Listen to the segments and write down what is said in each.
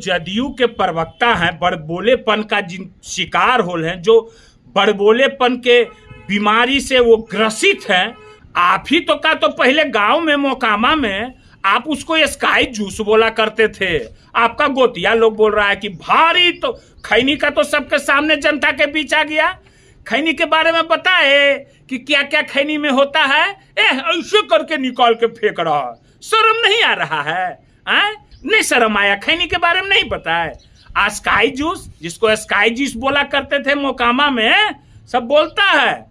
जदयू के प्रवक्ता हैं, बड़बोलेपन का जिन शिकार हो हैं, जो बड़बोलेपन के बीमारी से वो ग्रसित हैं। आप ही तो पहले गांव में मोकामा में आप उसको स्काई जूस बोला करते थे। आपका गोतिया लोग बोल रहा है कि भारी, तो खैनी का तो सबके सामने जनता के बीच आ गया। खैनी के बारे में बताए कि क्या क्या खैनी में होता है। ऐसे करके निकाल के फेंक रहा है, शर्म नहीं आ रहा है? नहीं शर्म आया? खैनी के बारे में नहीं पता है? स्काई जूस, जिसको स्काई जूस बोला करते थे मोकामा में, सब बोलता है।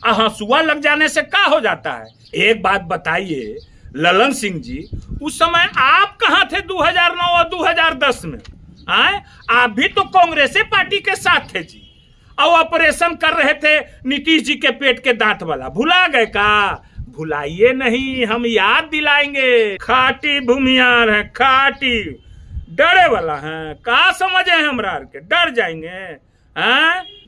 हंसुआ लग जाने से क्या हो जाता है? एक बात बताइए ललन सिंह जी, उस समय आप कहाँ थे 2009 और 2010 में? आप भी तो कांग्रेस पार्टी के साथ थे जी, और ऑपरेशन कर रहे थे नीतीश जी के पेट के दांत वाला। भुला गए का? भुलाइए नहीं, हम याद दिलाएंगे। खाटी भूमियार है, खाटी डरे वाला है। का समझे हमरा के डर जाएंगे?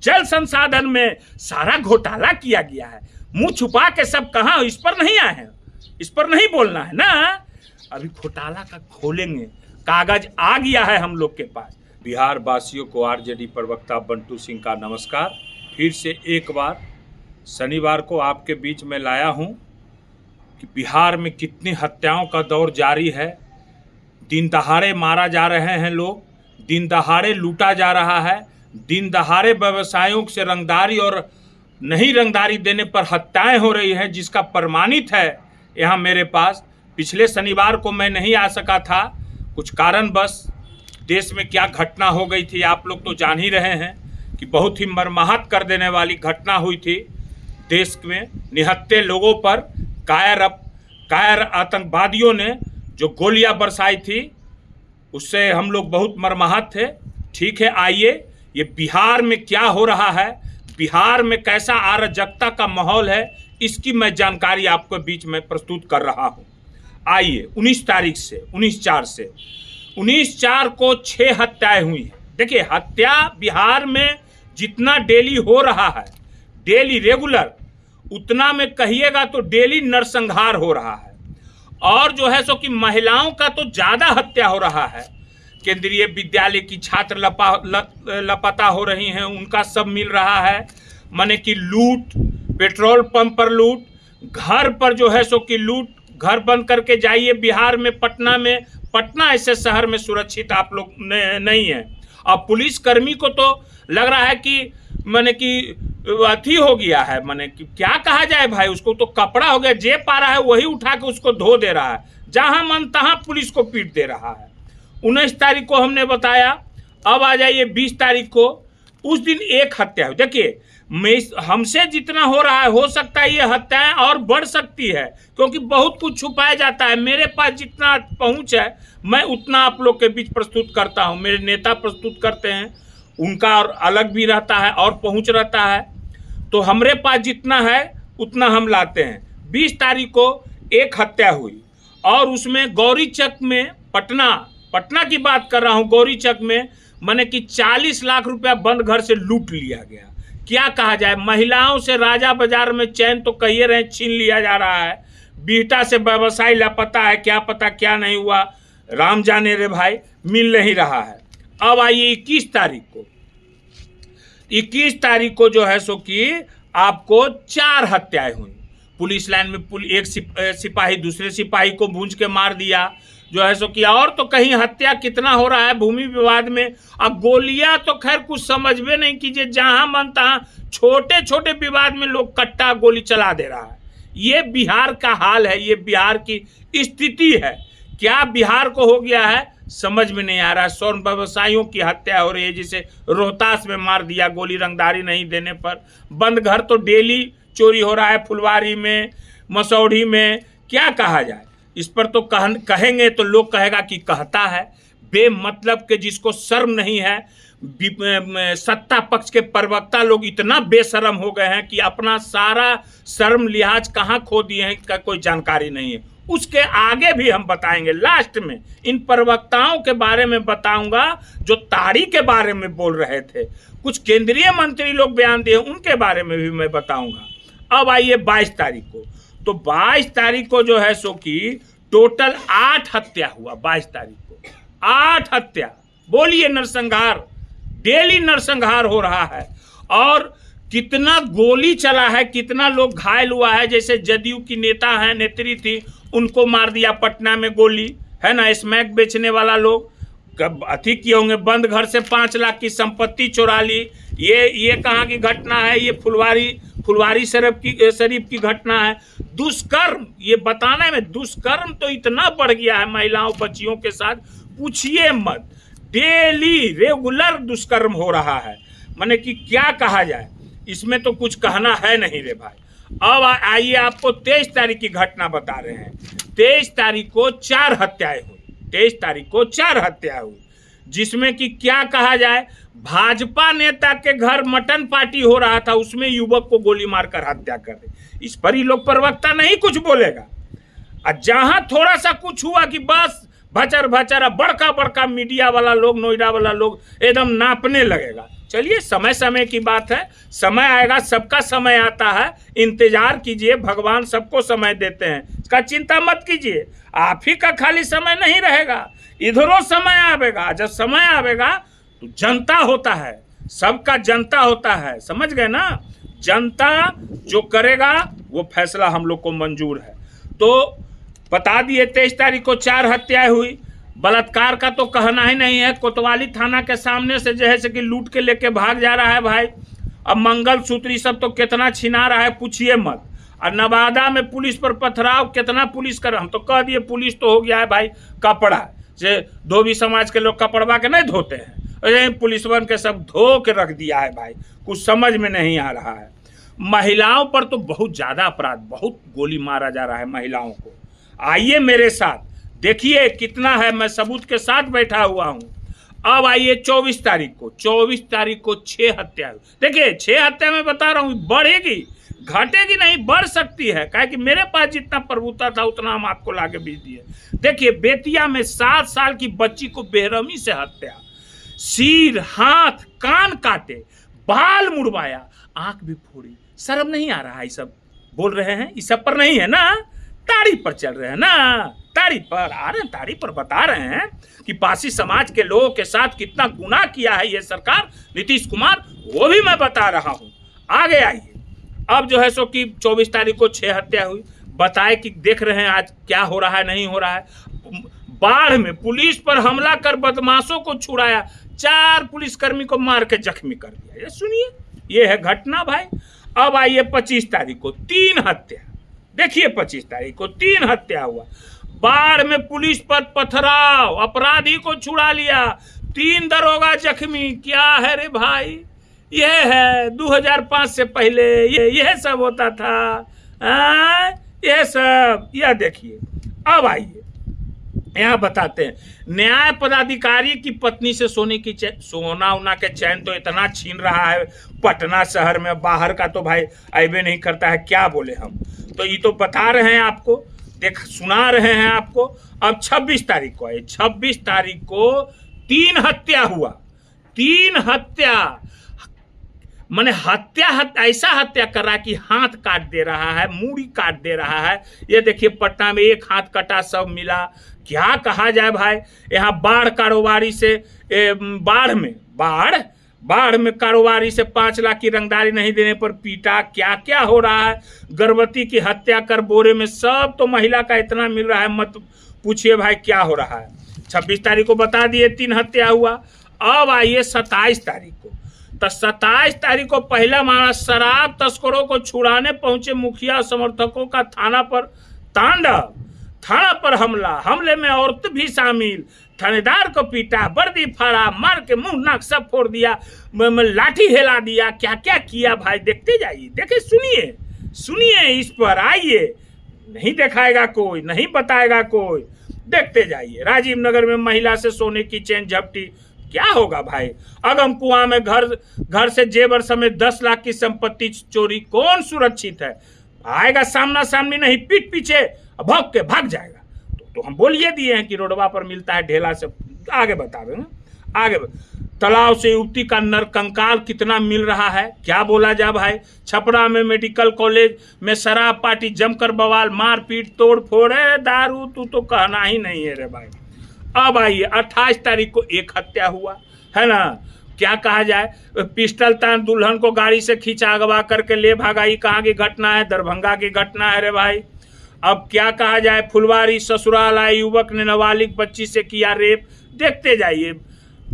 जल संसाधन में सारा घोटाला किया गया है, मुंह छुपा के सब कहा इस पर नहीं आए हैं, इस पर नहीं बोलना है ना। अभी घोटाला का खोलेंगे, कागज आ गया है हम लोग के पास। बिहार वासियों को आरजेडी प्रवक्ता बंटू सिंह का नमस्कार। फिर से एक बार शनिवार को आपके बीच में लाया हूं कि बिहार में कितनी हत्याओं का दौर जारी है। दिन दहाड़े मारा जा रहे हैं लोग, दिन दहाड़े लूटा जा रहा है, दिन दहाड़े व्यवसायों से रंगदारी और नहीं रंगदारी देने पर हत्याएं हो रही हैं, जिसका प्रमाणित है यहाँ मेरे पास। पिछले शनिवार को मैं नहीं आ सका था, कुछ कारणवश। देश में क्या घटना हो गई थी आप लोग तो जान ही रहे हैं कि बहुत ही मर्माहत कर देने वाली घटना हुई थी। देश में निहत्थे लोगों पर कायर आतंकवादियों ने जो गोलियां बरसाई थी, उससे हम लोग बहुत मर्माहत थे। ठीक है, आइए ये बिहार में क्या हो रहा है, बिहार में कैसा अराजकता का माहौल है, इसकी मैं जानकारी आपको बीच में प्रस्तुत कर रहा हूँ। आइए 19/4 को 6 हत्याएं हुई हैं। देखिए, हत्या बिहार में जितना डेली हो रहा है, डेली रेगुलर, उतना में कहिएगा तो डेली नरसंहार हो रहा है। और जो है सो कि महिलाओं का तो ज़्यादा हत्या हो रहा है। केंद्रीय विद्यालय की छात्र लापता हो रही हैं, उनका सब मिल रहा है। माने कि लूट, पेट्रोल पंप पर लूट, घर पर जो है सो कि लूट। घर बंद करके जाइए बिहार में, पटना ऐसे शहर में सुरक्षित आप लोग नहीं है। अब पुलिस कर्मी को तो लग रहा है कि माने कि अथी हो गया है, माने कि क्या कहा जाए भाई, उसको तो कपड़ा हो गया, जे पा रहा है वही उठा के उसको धो दे रहा है, जहां मन तहां पुलिस को पीट दे रहा है। 19 तारीख को हमने बताया। अब आ जाइए 20 तारीख को, उस दिन एक हत्या हुई। देखिए, हमसे जितना हो रहा है, हो सकता है ये हत्याएं और बढ़ सकती है, क्योंकि बहुत कुछ छुपाया जाता है। मेरे पास जितना पहुंच है मैं उतना आप लोग के बीच प्रस्तुत करता हूं। मेरे नेता प्रस्तुत करते हैं, उनका और अलग भी रहता है और पहुंच रहता है। तो हमारे पास जितना है उतना हम लाते हैं। 20 तारीख को एक हत्या हुई, और उसमें गौरीचक में, पटना की बात कर रहा हूं, गौरीचक में माने कि 40 लाख रुपया बंद घर से लूट लिया गया। क्या कहा जाए, महिलाओं से राजा बाजार में चैन तो कहिए रहे छीन लिया जा रहा है। बीटा से व्यवसायी लापता है, क्या पता क्या नहीं हुआ, राम जाने रे भाई, मिल नहीं रहा है। अब आइए 21 तारीख को जो है सो कि आपको 4 हत्याएं हुई। पुलिस लाइन में एक सिपाही दूसरे सिपाही को भूंज के मार दिया, जो है सो कि। और तो कहीं हत्या कितना हो रहा है भूमि विवाद में। अब गोलियां तो खैर कुछ समझ में नहीं कीजिए, जहां मन तहां छोटे छोटे विवाद में लोग कट्टा गोली चला दे रहा है। ये बिहार का हाल है, ये बिहार की स्थिति है। क्या बिहार को हो गया है समझ में नहीं आ रहा है। स्वर्ण व्यवसायियों की हत्या हो रही है, जिसे रोहतास में मार दिया गोली रंगदारी नहीं देने पर। बंद घर तो डेली चोरी हो रहा है, फुलवारी में, मसौढ़ी में। क्या कहा जाए इस पर, तो कहेंगे तो लोग कहेगा कि कहता है। बेमतलब के, जिसको शर्म नहीं है। सत्ता पक्ष के प्रवक्ता लोग इतना बेशर्म हो गए हैं कि अपना सारा शर्म लिहाज कहाँ खो दिए हैं का कोई जानकारी नहीं है। उसके आगे भी हम बताएंगे, लास्ट में इन प्रवक्ताओं के बारे में बताऊंगा जो ताड़ी के बारे में बोल रहे थे। कुछ केंद्रीय मंत्री लोग बयान दिए, उनके बारे में भी मैं बताऊंगा। अब आइए 22 तारीख को, तो 22 तारीख को जो है सो कि टोटल 8 हत्या हुआ। 22 तारीख को 8 हत्या, बोलिए नरसंहार, डेली नरसंहार हो रहा है। और कितना गोली चला है, कितना लोग घायल हुआ है। जैसे जदयू की नेता है, नेत्री थी, उनको मार दिया पटना में गोली, है ना। स्मैक बेचने वाला लोग अति किए होंगे, बंद घर से 5 लाख की संपत्ति चुरा ली। ये कहाँ की घटना है? ये फुलवारी शरीफ की घटना है। दुष्कर्म, ये बताने में दुष्कर्म तो इतना बढ़ गया है महिलाओं बच्चियों के साथ, पूछिए मत। डेली रेगुलर दुष्कर्म हो रहा है, माने कि क्या कहा जाए, इसमें तो कुछ कहना है नहीं रे भाई। अब आइए आपको 23 तारीख की घटना बता रहे हैं। 23 तारीख को 4 हत्याएं हुई, 23 तारीख को 4 हत्या हुई, जिसमें कि क्या कहा जाए, भाजपा नेता के घर मटन पार्टी हो रहा था, उसमें युवक को गोली मारकर हत्या कर दी। इस पर ही लोग प्रवक्ता नहीं कुछ बोलेगा। और जहां थोड़ा सा कुछ हुआ कि बस भचर भचर, बड़का बड़का मीडिया वाला लोग, नोएडा वाला लोग एकदम नापने लगेगा। चलिए, समय समय की बात है, समय आएगा, सबका समय आता है, इंतजार कीजिए, भगवान सबको समय देते हैं, इसका चिंता मत कीजिए। आप ही का खाली समय नहीं रहेगा, इधरों समय आवेगा। जब समय आवेगा तो जनता होता है, सबका जनता होता है, समझ गए ना। जनता जो करेगा वो फैसला हम लोग को मंजूर है। तो बता दिए 23 तारीख को 4 हत्याएं हुई। बलात्कार का तो कहना ही नहीं है। कोतवाली थाना के सामने से जो है कि लूट के लेके भाग जा रहा है भाई। अब मंगलसूत्र सब तो कितना छिना रहा है, पूछिए मत। और नवादा में पुलिस पर पथराव, कितना पुलिस कर, हम तो कह दिए पुलिस तो हो गया है भाई कपड़ा से। धोबी समाज के लोग कपड़वा के नहीं धोते हैं, पुलिसवन के सब धो के रख दिया है भाई, कुछ समझ में नहीं आ रहा है। महिलाओं पर तो बहुत ज़्यादा अपराध, बहुत गोली मारा जा रहा है महिलाओं को। आइए मेरे साथ देखिए कितना है, मैं सबूत के साथ बैठा हुआ हूं। अब आइए 24 तारीख को, 24 तारीख को 6 हत्या। देखिए 6 हत्या में बता रहा हूं, बढ़ेगी घटेगी नहीं, बढ़ सकती है, काहे कि मेरे पास जितना प्रभुता था उतना हम आपको लाके भेज दिए। देखिए बेतिया में 7 साल की बच्ची को बेरहमी से हत्या, सिर हाथ कान काटे, बाल मुड़वाया, आंख भी फोड़ी। शर्म नहीं आ रहा है? ये सब बोल रहे हैं, इस सब पर नहीं है ना, ताड़ी पर चल रहे हैं ना, ताड़ी पर आ रहे हैं, ताड़ी पर बता रहे हैं कि पासी समाज के लोगों के साथ कितना गुनाह किया है ये सरकार, नीतीश कुमार, वो भी मैं बता रहा हूं। आगे आइए, अब जो है सो कि 24 तारीख को 6 हत्या हुई। बताए कि देख रहे हैं आज क्या हो रहा है, नहीं हो रहा है। बाढ़ में पुलिस पर हमला कर बदमाशों को छुड़ाया, 4 पुलिसकर्मी को मार के जख्मी कर दिया। ये सुनिए, ये है घटना भाई। अब आइए 25 तारीख को 3 हत्या। देखिए 25 तारीख को 3 हत्या हुआ। बाढ़ में पुलिस पर पथराव, अपराधी को छुड़ा लिया, 3 दरोगा जख्मी। क्या है रे भाई, यह है 2005 से पहले यह सब होता था। यह सब, यह देखिए। अब आइए यहाँ बताते हैं, न्याय पदाधिकारी की पत्नी से सोना उना के चैन तो इतना छीन रहा है पटना शहर में, बाहर का तो भाई अबे नहीं करता है, क्या बोले हम। तो ये तो बता रहे हैं आपको, सुना रहे हैं आपको। अब 26 तारीख को है, 26 तारीख को 3 हत्या हुआ। 3 हत्या माने हत्या ऐसा हत्या कर रहा है कि हाथ काट दे रहा है, मूड़ी काट दे रहा है। ये देखिए पटना में 1 हाथ कटा, सब मिला। क्या कहा जाए भाई, यहाँ बाढ़ कारोबारी से बाढ़ में कारोबारी से 5 लाख की रंगदारी नहीं देने पर पीटा। क्या क्या हो रहा है, गर्भवती की हत्या कर बोरे में, सब तो महिला का इतना मिल रहा है, मत पूछिए भाई क्या हो रहा है। 26 तारीख को बता दिए 3 हत्या हुआ। अब आइए 27 तारीख को, तो 27 तारीख को पहला मामला, शराब तस्करों को छुड़ाने पहुंचे मुखिया समर्थकों का थाना पर तांडव, थाना पर हमले में औरत भी शामिल, थानेदार को पीटा, वर्दी फाड़ा, मार के मुंह नाक सब फोड़ दिया, लाठी हिला दिया। क्या क्या किया भाई, देखते जाइए, देखे सुनिए इस पर। आइए, नहीं दिखाएगा कोई, नहीं बताएगा कोई, देखते जाइए। राजीव नगर में महिला से सोने की चेन झपटी, क्या होगा भाई। अगमकुआं में घर से जेवर समेत 10 लाख की संपत्ति चोरी, कौन सुरक्षित है? आएगा सामना सामनी नहीं, पीठ पीछे भौंक के भाग जाएगा। तो हम बोलिए दिए हैं कि रोडवा पर मिलता है ढेला से। आगे बता देंगे, आगे तालाब से युवती का नरकंकाल कितना मिल रहा है, क्या बोला जा भाई। छपरा में मेडिकल कॉलेज में शराब पार्टी जमकर बवाल, मारपीट तोड़ फोड़, दारू तू तो कहना ही नहीं है रे भाई। अब आइए 28 तारीख को एक हत्या हुआ है ना। क्या कहा जाए, पिस्टल तान दुल्हन को गाड़ी से खींचा अगवा करके ले भागाई। कहाँ की घटना है? दरभंगा की घटना है रे भाई। अब क्या कहा जाए, फुलवारी ससुराल आए युवक ने नाबालिग बच्ची से किया रेप। देखते जाइए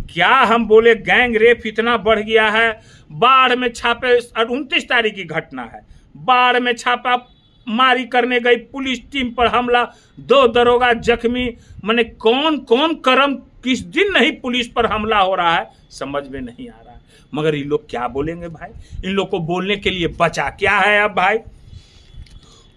क्या हम बोले, गैंग रेप इतना बढ़ गया है। बाढ़ में छापे, 29 तारीख की घटना है, बाढ़ में छापा मारी करने गई पुलिस टीम पर हमला, 2 दरोगा जख्मी। माने कौन कौन कर्म, किस दिन नहीं पुलिस पर हमला हो रहा है, समझ में नहीं आ रहा है। मगर ये लोग क्या बोलेंगे भाई, इन लोग को बोलने के लिए बचा क्या है अब भाई।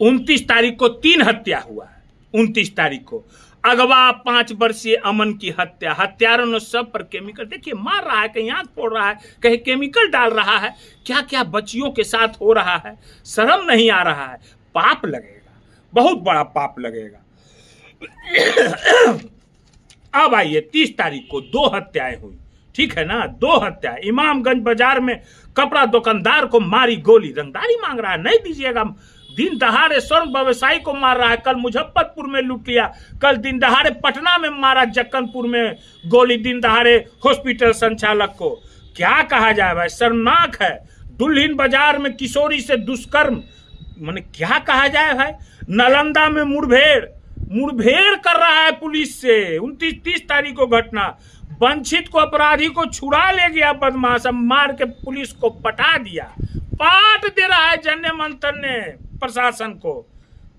29 तारीख को 3 हत्या हुआ है। 29 तारीख को अगवा 5 वर्षीय अमन की हत्या, हत्यारों ने सब पर केमिकल, देखिए मार रहा है, कहीं आंख फोड़ रहा है, कहीं केमिकल डाल रहा है, क्या क्या बच्चियों के साथ हो रहा है। शर्म नहीं आ रहा है, पाप लगेगा, बहुत बड़ा पाप लगेगा। अब आइए 30 तारीख को 2 हत्याएं हुई, ठीक है ना, 2 हत्याएं। इमामगंज बाजार में कपड़ा दुकानदार को मारी गोली, रंगदारी मांग रहा है, नहीं दीजिएगा। दिन दहाड़े स्वर्ण व्यवसायी को मार रहा है, कल मुजफ्फरपुर में लूट लिया, कल दिन दहाड़े पटना में मारा, जक्कनपुर में गोली दिन दहाड़े हॉस्पिटल संचालक को। क्या कहा जाए भाई, शर्मनाक है। दुल्हिन बाजार में किशोरी से दुष्कर्म, माने क्या कहा जाए भाई। नालंदा में मुठभेड़ कर रहा है पुलिस से, 29-30 तारीख को घटना। वंचित को, अपराधी को छुड़ा ले गया बदमाश, मार के पुलिस को पटा दिया। पाट दे रहा है जन्य मंत्र ने प्रशासन को।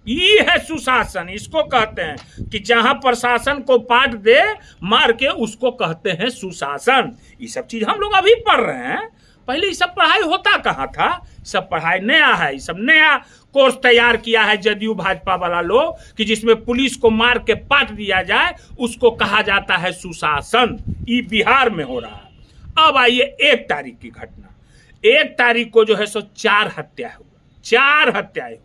ये है सुशासन, इसको कहते हैं कि जहां प्रशासन को पाट दे मार के, उसको कहते हैं सुशासन। ये सब चीज हम लोग अभी पढ़ रहे हैं, पहले ये सब पढ़ाई होता कहाँ था। सब पढ़ाई नया है, ये सब नया कोर्स तैयार किया है जदयू भाजपा वाला लोग, कि जिसमें पुलिस को मार के पाट दिया जाए, उसको कहा जाता है सुशासन। ये बिहार में हो रहा है। अब आइए 1 तारीख की घटना। 1 तारीख को जो है सो 4 हत्या हुआ, 4 हत्याएं हुई,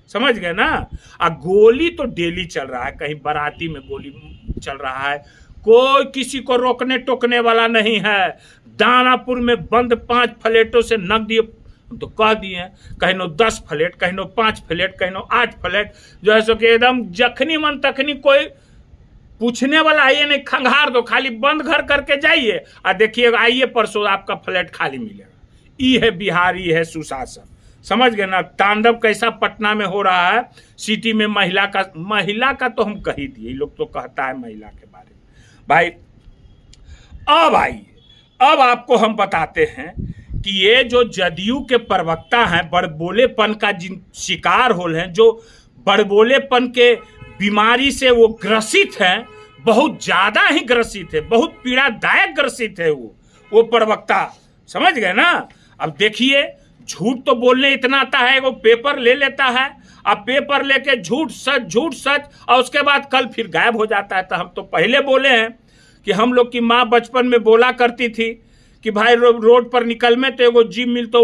समझ गए ना। गोली तो डेली चल रहा है, कहीं बाराती में गोली चल रहा है, कोई किसी को रोकने टोकने वाला नहीं है। दानापुर में बंद 5 फ्लैटों से नकदी तो कह दिए, कहीं 10 फ्लैट, कहीं 5 फ्लैट, कहीं 8 फ्लैट, जो है सो कि एकदम जखनी मन तखनी, कोई पूछने वाला आइए नहीं, खंगार दो, खाली बंद घर करके जाइए और देखिए आइए परसों आपका फ्लैट खाली मिलेगा। ये है बिहार, ये है सुशासन, समझ गए ना। तांडव कैसा पटना में हो रहा है, सिटी में महिला का तो हम कह ही दिए, लोग तो कहता है महिला के बारे में भाई। अब आइए, अब आपको हम बताते हैं कि ये जो जदयू के प्रवक्ता हैं, बड़बोलेपन का जिन शिकार हो हैं, जो बड़बोलेपन के बीमारी से वो ग्रसित हैं, बहुत ज्यादा ही ग्रसित है, बहुत पीड़ादायक ग्रसित है वो प्रवक्ता, समझ गए ना। अब देखिए, झूठ तो बोलने इतना आता है, वो पेपर ले लेता है, अब पेपर लेके झूठ सच, और उसके बाद कल फिर गायब हो जाता है। तो हम तो पहले बोले हैं कि हम लोग की माँ बचपन में बोला करती थी कि भाई रोड पर निकल में तो एगो जीप मिल तो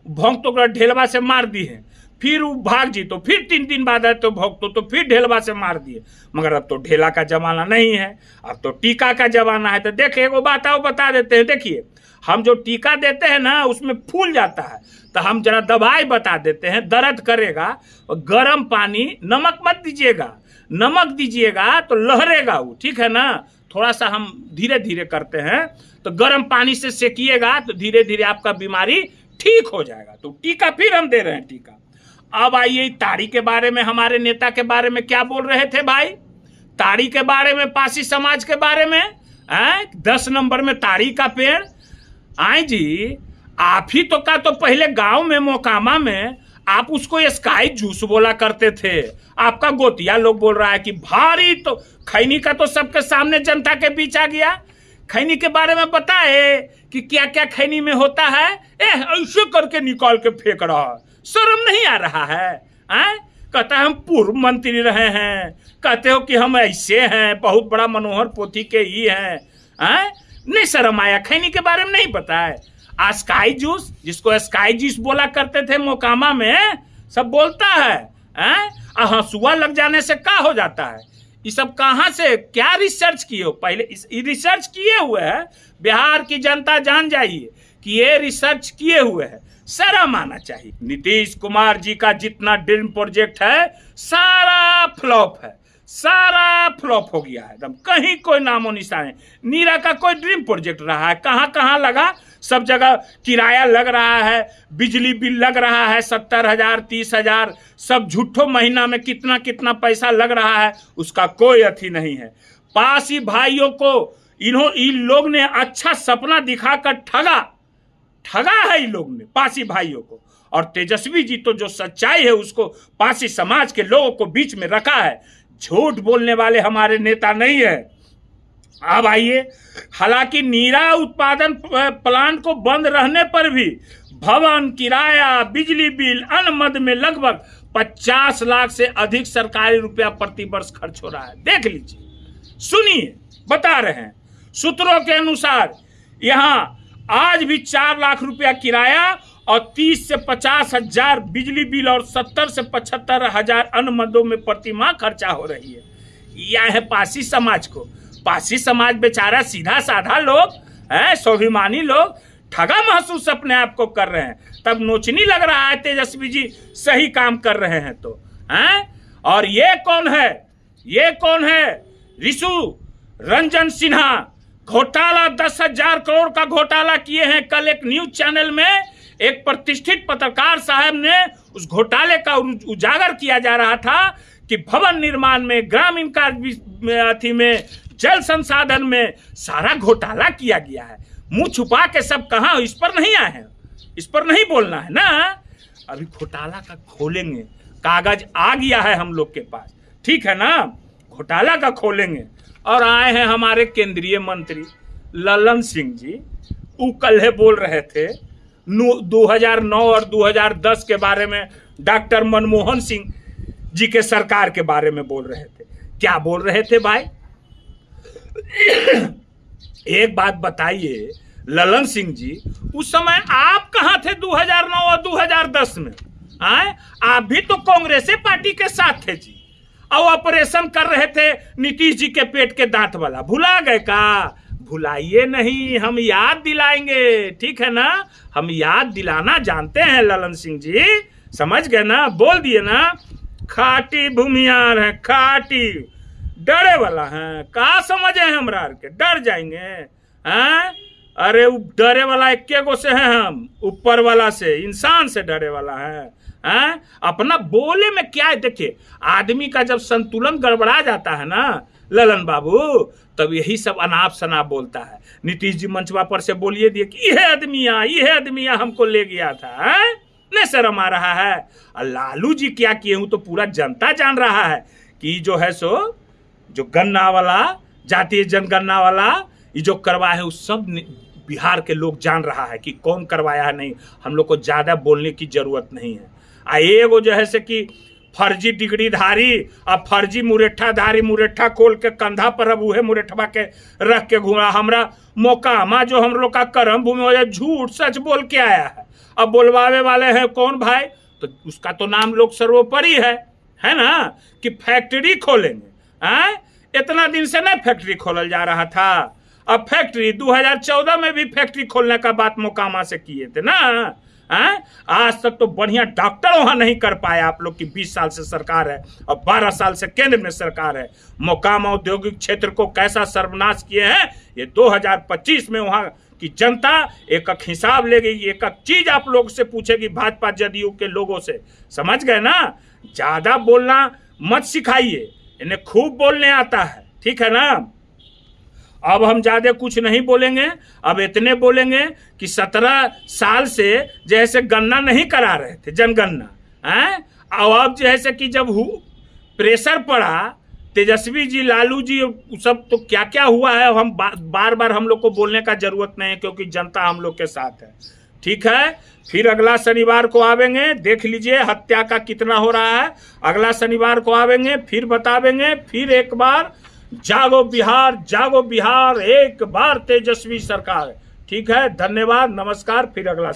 भोंक तो ढेलवा से मार दी है, फिर वो भाग जी तो फिर 3 दिन बाद आए तो भोंक तो फिर ढेलवा से मार दिए। मगर अब तो ढेला का जमाना नहीं है, अब तो टीका का जमाना है। तो देखिए एगो बात आओ बता देते हैं, देखिए हम जो टीका देते हैं ना, उसमें फूल जाता है, तो हम जरा दवाई बता देते हैं, दर्द करेगा, और गर्म पानी, नमक मत दीजिएगा, नमक दीजिएगा तो लहरेगा वो, ठीक है ना। थोड़ा सा हम धीरे धीरे करते हैं, तो गर्म पानी से सेकिएगा तो धीरे धीरे आपका बीमारी ठीक हो जाएगा। तो टीका फिर हम दे रहे हैं टीका। अब आइए ताड़ी के बारे में, हमारे नेता के बारे में क्या बोल रहे थे भाई, ताड़ी के बारे में, पासी समाज के बारे में। 10 नंबर में ताड़ी का पेड़। आए जी, आप ही तो का तो पहले गांव में मोकामा में आप उसको स्काई जूस बोला करते थे। आपका गोतिया लोग बोल रहा है कि भारी, तो खैनी का तो सबके सामने जनता के बीच आ गया। खैनी के बारे में बताए कि क्या क्या खैनी में होता है, ऐसे करके निकाल के फेंक रहा है, शर्म नहीं आ रहा है। कहता है हम पूर्व मंत्री रहे हैं, कहते हो कि हम ऐसे हैं, बहुत बड़ा मनोहर पोथी के ही हैं। नहीं शर्म आया, खैनी के बारे में नहीं पता है। स्काई जूस, जिसको स्काई जूस बोला करते थे मोकामा में, सब बोलता है। हंसुआ लग जाने से क्या हो जाता है, ये सब कहाँ से क्या रिसर्च किए हो, पहले रिसर्च किए हुए हैं, बिहार की जनता जान जाइए कि ये रिसर्च किए हुए हैं, शर्म आना चाहिए। नीतीश कुमार जी का जितना ड्रीम प्रोजेक्ट है सारा फ्लॉप है, सारा फ्लॉप हो गया है एकदम, कहीं कोई नामो निशान है। नीरा का कोई ड्रीम प्रोजेक्ट रहा है, कहाँ कहाँ लगा, सब जगह किराया लग रहा है, बिजली बिल लग रहा है 70,000 30,000, सब झूठो महीना में कितना कितना पैसा लग रहा है, उसका कोई अथी नहीं है। पासी भाइयों को इन लोग ने अच्छा सपना दिखाकर ठगा है इन लोग ने पासी भाइयों को। और तेजस्वी जी तो जो सच्चाई है उसको पासी समाज के लोगों को बीच में रखा है। झूठ बोलने वाले हमारे नेता नहीं है। अब आइए, हालांकि नीरा उत्पादन प्लांट को बंद रहने पर भी भवन किराया, बिजली बिल, अन्न मद में लगभग 50 लाख से अधिक सरकारी रुपया प्रति वर्ष खर्च हो रहा है। देख लीजिए, सुनिए, बता रहे हैं सूत्रों के अनुसार यहाँ आज भी 4 लाख रुपया किराया और 30 से 50 हजार बिजली बिल और 70 से 75 हजार अन्न मदों में प्रति माह खर्चा हो रही है। यह है पासी समाज को। पासी समाज बेचारा सीधा साधा लोग हैं, स्वाभिमानी लोग ठगा महसूस अपने आप को कर रहे हैं। तब नोचनी लग रहा है तेजस्वी जी सही काम कर रहे हैं तो हैं। और ये कौन है, ये कौन है? ऋषु रंजन सिन्हा घोटाला, 10,000 करोड़ का घोटाला किए हैं। कल एक न्यूज चैनल में एक प्रतिष्ठित पत्रकार साहब ने उस घोटाले का उजागर किया जा रहा था कि भवन निर्माण में, ग्रामीण कार्य में, जल संसाधन में सारा घोटाला किया गया है। मुंह छुपा के सब कहां, इस पर नहीं आए हैं, इस पर नहीं बोलना है ना। अभी घोटाला का खोलेंगे, कागज आ गया है हम लोग के पास, ठीक है ना, घोटाला का खोलेंगे। और आए हैं हमारे केंद्रीय मंत्री ललन सिंह जी, वो कल बोल रहे थे 2009 और 2010 के बारे में, डॉक्टर मनमोहन सिंह जी के सरकार के बारे में बोल रहे थे। क्या बोल रहे थे भाई? एक बात बताइए ललन सिंह जी, उस समय आप कहां थे 2009 और 2010 में? आए, आप भी तो कांग्रेसी पार्टी के साथ थे जी, और ऑपरेशन कर रहे थे नीतीश जी के पेट के दांत वाला। भुला गए का? भुलाइए नहीं, हम याद दिलाएंगे, ठीक है ना। हम याद दिलाना जानते हैं ललन सिंह जी, समझ गए ना, बोल दिए ना। खाटी भूमियार है, खाटी डरे वाला है, कहा समझे हमरा के डर जाएंगे हैं? अरे डरे वाला इक्के गो से है, हम ऊपर वाला से, इंसान से डरे वाला है हैं? अपना बोले में क्या है? देखिए, आदमी का जब संतुलन गड़बड़ा जाता है ना ललन बाबू, तब यही सब अनाप शनाप बोलता है। नीतीश जी मंचवा पर से बोलिए दिए कि यह आदमिया हमको ले गया था, हैं? नहीं शर्म आ रहा है? और लालू जी क्या किए हूं तो पूरा जनता जान रहा है कि जो है सो, जो गन्ना वाला, जातीय जनगणना वाला ये जो करवाया है, उस सब बिहार के लोग जान रहा है कि कौन करवाया है। नहीं, हम लोग को ज्यादा बोलने की जरूरत नहीं है। एगो जो है से कि फर्जी डिग्रीधारी और फर्जी मुरेठाधारी, मुरेठा खोल के कंधा पर अब उहे मुरेठवा के रख के घूमा। हमरा मोकामा जो हम लोग का कर्म भूमि हो जाए, झूठ सच बोल के आया है। अब बोलवावे वाले हैं कौन भाई? तो उसका तो नाम लोग सर्वोपरि है ना, कि फैक्ट्री खोलेंगे। इतना दिन से ना फैक्ट्री खोलल जा रहा था, अब फैक्ट्री 2014 में भी फैक्ट्री खोलने का बात मोकामा से किए थे ना। आज तक तो बढ़िया डॉक्टर वहां नहीं कर पाए आप लोग की 20 साल से सरकार है और 12 साल से केंद्र में सरकार है। मोकामा औद्योगिक क्षेत्र को कैसा सर्वनाश किए हैं, ये 2025 में वहां की जनता एक एक हिसाब लेगी, एक एक चीज आप लोग से पूछेगी, भाजपा जदयू के लोगों से, समझ गए ना। ज्यादा बोलना मत सिखाइए, इन्हें खूब बोलने आता है, ठीक है ना। अब हम ज्यादा कुछ नहीं बोलेंगे, अब इतने बोलेंगे कि 17 साल से जैसे गन्ना नहीं करा रहे थे, जनगणना अब जैसे कि जब प्रेशर पड़ा तेजस्वी जी, लालू जी, सब तो क्या क्या हुआ है, हम बार बार हम लोग को बोलने का जरूरत नहीं है, क्योंकि जनता हम लोग के साथ है, ठीक है। फिर अगला शनिवार को आवेंगे, देख लीजिए हत्या का कितना हो रहा है। अगला शनिवार को आवेंगे, फिर बतावेंगे, फिर एक बार जागो बिहार, जागो बिहार, एक बार तेजस्वी सरकार, ठीक है। धन्यवाद, नमस्कार, फिर अगला